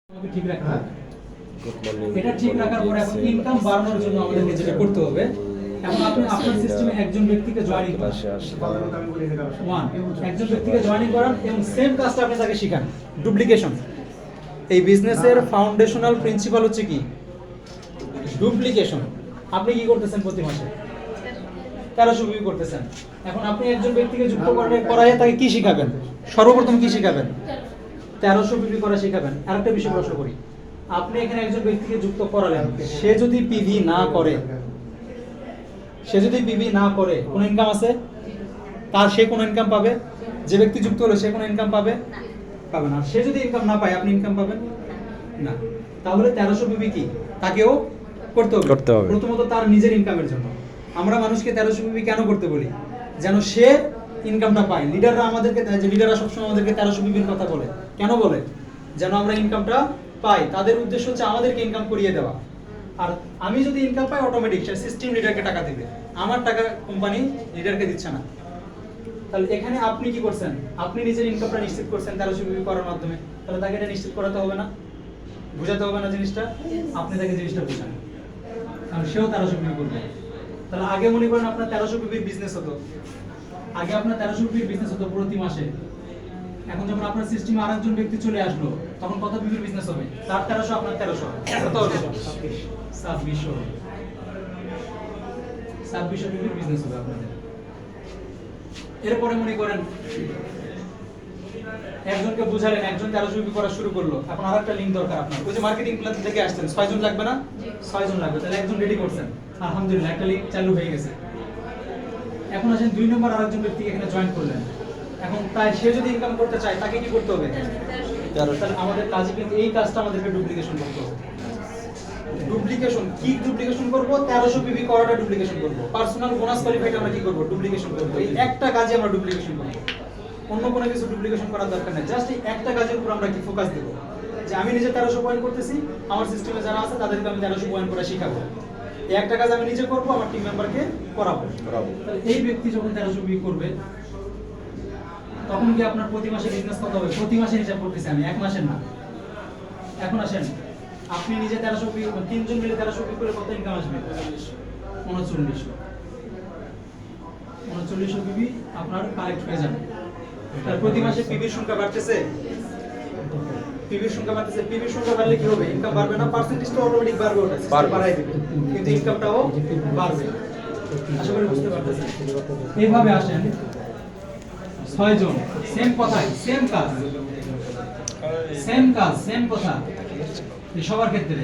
আমাকে ঠিক রাখতে হবে। এটা ঠিক রাখার পরে এখন ইনকাম বাড়ানোর জন্য আমাদেরকে যেটা করতে হবে, এখন আপনি আপনার সিস্টেমে একজন ব্যক্তিকে জয়েনিং করান, একজন ব্যক্তিকে জয়েনিং করান এবং সেম কাজটা আপনি তাকে শিখান, ডুপ্লিকেশন। এই বিজনেসের ফাউন্ডেশনাল প্রিন্সিপাল হচ্ছে কি? ডুপ্লিকেশন। আপনি কি করতেছেন প্রতি মাসে? 1300 বিক্রি করতেছেন। এখন আপনি একজন ব্যক্তিকে যুক্ত করায় তাকে কি শিখাবেন? সর্বপ্রথম কি শিখাবেন? 1300 বিক্রি করা শিখাবেন। আরেকটা বিষয় প্রশ্ন করি, আপনি এখানে একজন ব্যক্তিকে যুক্ত করালেন, সে যদি পিভি না করে, কোন ইনকাম আছে? তার সে কোন ইনকাম পাবে? যে ব্যক্তি যুক্ত হলো সে কোন ইনকাম পাবে? পাবে না। সে যদি ইনকাম না পায় আপনি ইনকাম পাবেন না। তাহলে 1300 বিবি কি তাকেও করতে হবে। প্রথমত তার নিজের ইনকামের জন্য। আমরা মানুষকে 1300 বিবি কেন করতে বলি? যেন সে ইনকামটা পায়। লিডাররা আমাদেরকে, যে লিডাররা সবসময় আমাদেরকে 1300 বিবির কথা বলে, কেন বলে? যেন আমরা ইনকামটা পাই। তাদের উদ্দেশ্য হচ্ছে আমাদেরকে ইনকাম করিয়ে দেওয়া। আর আমি যদি ইনকাম পাই অটোমেটিক সিস্টেম লিডারকে টাকা দেবে, আমার টাকা কোম্পানি লিডারকে দিচ্ছে না। তাহলে এখানে আপনি কি করছেন? আপনি নিজের ইনকামটা নিশ্চিত করছেন 1300 বিবি করার মাধ্যমে। তাহলে তাকে এটা নিশ্চিত করাতে হবে না? বুঝাতে হবে না জিনিসটা? আপনি তাকে জিনিসটা বুঝান, কারণ সেও 1300 বিবি করবে। তাহলে আগে মনে করেন আপনার 1300 বিবির বিজনেস হতো, আগে আপনার 1300 বিবির বিজনেস হতো প্রতি মাসে। এখন যখন আপনার সিস্টেমে আরেকজন ব্যক্তি চলে আসলো, তখন কত বিবির বিজনেস হবে? তার 1300, আপনার 1300, কত হবে? 2600 বিবির বিজনেস হবে আপনাদের। এরপরে মনে করেন একজনকে বুঝালেন, একজন 1300 বিবি করা শুরু করলো, এখন আরেকটা লিংক দরকার আপনার। ওই যে মার্কেটিং প্ল্যান থেকে আসছেন 6 জন লাগবে না? 6 জন লাগবে। তাহলে একজন রেডি করছেন, আলহামদুলিল্লাহ একটা লিংক চালু হয়ে গেছে। এখন আসেন 2 নম্বর আরেকজন ব্যক্তিকে এখানে জয়েন করলেন। এখন তাই সে যদি ইনকাম করতে চায় তাকে কি করতে হবে? তাহলে আমাদের কাজে কিন্তু এই কাজটা আমাদেরকে ডুপ্লিকেশন করতে হবে। ডুপ্লিকেশন কি ডুপ্লিকেশন করব? 1300 পিভি করাটা ডুপ্লিকেশন করব। পার্সোনাল বোনাস কোয়ালিফাইড আমরা কি করব? ডুপ্লিকেশন করব। এই একটা কাজে আমরা ডুপ্লিকেশন করব, অন্য কোনো কিছু ডুপ্লিকেশন করার দরকার নেই। জাস্ট এই একটা কাজের উপর আমরা কি ফোকাস দেব, যে আমি নিজে 1300 পয়েন্ট করতেছি, আমার সিস্টেমে যারা আছে তাদেরকে আমি 1300 পয়েন্ট করা শেখাবো। এই একটা কাজ আমি নিজে করব, আমার টিম মেম্বারকে করাবো। তাহলে এই ব্যক্তি যখন 1300 পিভি করবে, তখন কি আপনার প্রতি মাসে বিজনেস কত হবে? প্রতি মাসে হিসাব করতেছি আমি, এক মাসের না। এখন আসেন আপনি নিজে 1300 বিক্রি, তিনজন মিলে 1300 বিক্রি করে কত ইনকাম আসবে? 3900 বিবি আপনার কালেক্ট হয়ে যাবে। তার প্রতি মাসে পিবির সংখ্যা বাড়তেছে, পিবির সংখ্যা বাড়তেছে। পিবির সংখ্যা বাড়লে কি হবে? ইনকাম বাড়বে না? পার্সেন্টেজটা অটোমেটিক বাড়বে, ওটা সিস্টেম বাড়াই দিবে, কিন্তু ইনকামটাও বাড়বে। আশা করি বুঝতে পারতেছেন। এইভাবে আসেন 6 জন, সেম কথাই, সেম কাজ, সেম কথা, এই সবার ক্ষেত্রে।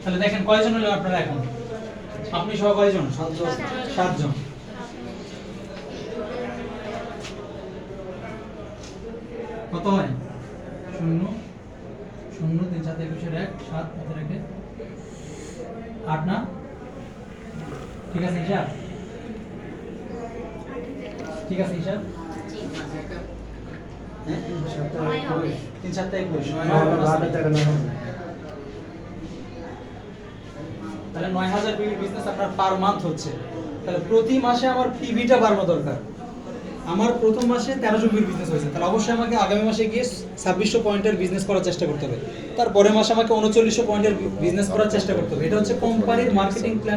তাহলে দেখেন কয়জন হলো আপনারা এখন? আপনি সহ কয়জন? 7 জন। কত হয়? 0 0 3 7 21 1 7 হাতে রেখে 8 না? ঠিক আছে হিসাব? ঠিক আছে হিসাব? 3 7 21 তাহলে 9000 পিভি বিজনেস আপনার পার মান্থ হচ্ছে। তাহলে প্রতি মাসে আমার পিভিটা বাড়ানো দরকার। আমার প্রথম মাসে 1300 পিভির বিজনেস হয়েছে, তাহলে অবশ্যই আমাকে আগামী মাসে গিয়ে 2600 পয়েন্টের বিজনেস করার চেষ্টা করতে হবে। তারপরের মাসে আমাকে 3900 পয়েন্টের বিজনেস করার চেষ্টা করতে হবে। এটা হচ্ছে কোম্পানির মার্কেটিং প্ল্যান।